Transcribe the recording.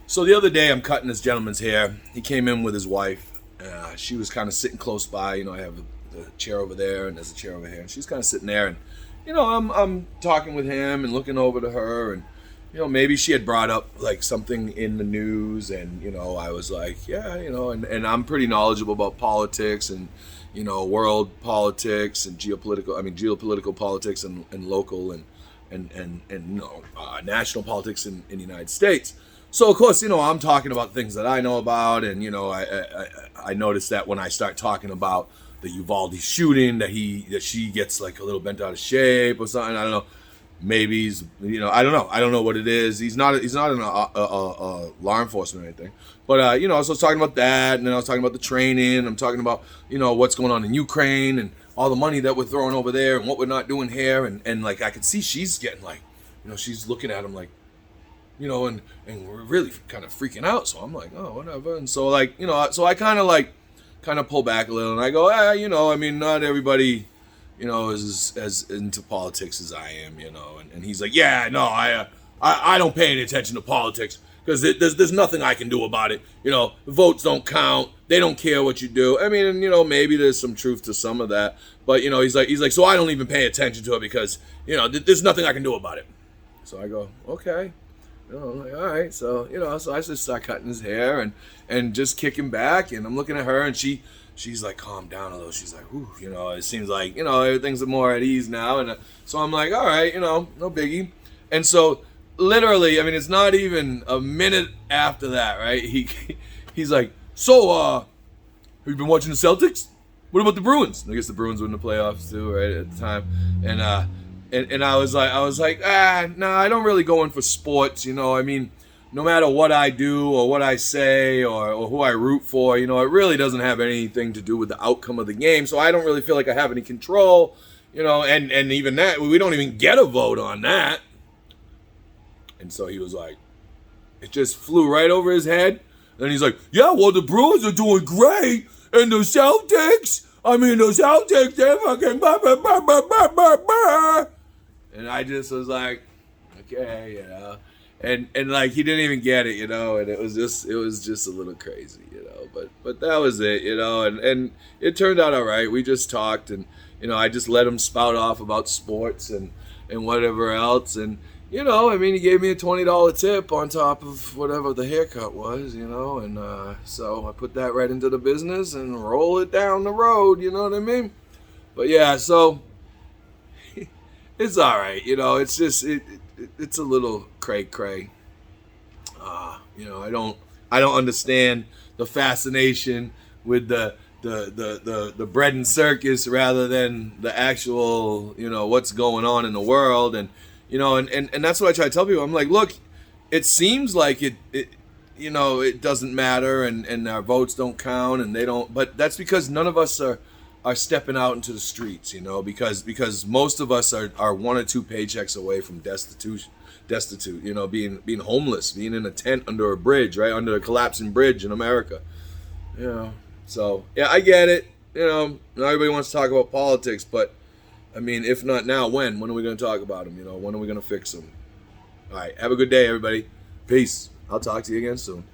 So the other day, I'm cutting this gentleman's hair. He came in with his wife. She was kind of sitting close by. You know, I have the chair over there, and there's a chair over here. And she's kind of sitting there, and I'm talking with him and looking over to her, and maybe she had brought up like something in the news, and I was like, yeah, and I'm pretty knowledgeable about politics and world politics and geopolitical politics and local and national politics in the United States. So of course, I'm talking about things that I know about, and I noticed that when I start talking about the Uvalde shooting, that she gets like a little bent out of shape or something. I don't know. Maybe he's, I don't know. I don't know what it is. He's not in law enforcement or anything. But so I was talking about that, and then I was talking about the training. I'm talking about what's going on in Ukraine and all the money that we're throwing over there and what we're not doing here, and like I could see she's getting like, she's looking at him like, and we're really kind of freaking out. So I'm like, oh, whatever. And so like, so I kind of pull back a little, and I go, not everybody, is as into politics as I am, and he's like, yeah, no, I don't pay any attention to politics because there's nothing I can do about it. The votes don't count. They don't care what you do. I mean, maybe there's some truth to some of that, but he's like, so I don't even pay attention to it because, there's nothing I can do about it. So I go, okay. I'm like, all right, so so I just start cutting his hair and just kicking back, and I'm looking at her, and she's like calmed down a little. She's like, whew, it seems like everything's more at ease now, and so I'm like, all right, no biggie. And so literally, I mean, it's not even a minute after that, right? He's like, so have you been watching the Celtics? What about the Bruins? I guess the Bruins were in the playoffs too, right, at the time, and I was like, no, I don't really go in for sports, I mean, no matter what I do or what I say or who I root for, it really doesn't have anything to do with the outcome of the game. So I don't really feel like I have any control, and even that, we don't even get a vote on that. And so he was like, it just flew right over his head. And he's like, yeah, well, the Bruins are doing great. And the Celtics, they're fucking blah, blah, blah, blah, blah, blah, blah. And I just was like, okay, and like he didn't even get it, and it was just a little crazy, but that was it, and it turned out all right. We just talked, and I just let him spout off about sports and whatever else, and he gave me a $20 tip on top of whatever the haircut was, and so I put that right into the business and roll it down the road, you know what I mean? But yeah, so it's all right, it's just it's a little cray. I don't understand the fascination with the bread and circus rather than the actual, what's going on in the world, and that's what I try to tell people. I'm like, look, it seems like it doesn't matter, and our votes don't count, and they don't, but that's because none of us are stepping out into the streets, because most of us are one or two paychecks away from destitute, being homeless, being in a tent under a bridge, right, under a collapsing bridge in America, So yeah, I get it. Not everybody wants to talk about politics, but I mean, if not now, when? When are we going to talk about them? When are we going to fix them? All right, have a good day, everybody. Peace. I'll talk to you again soon.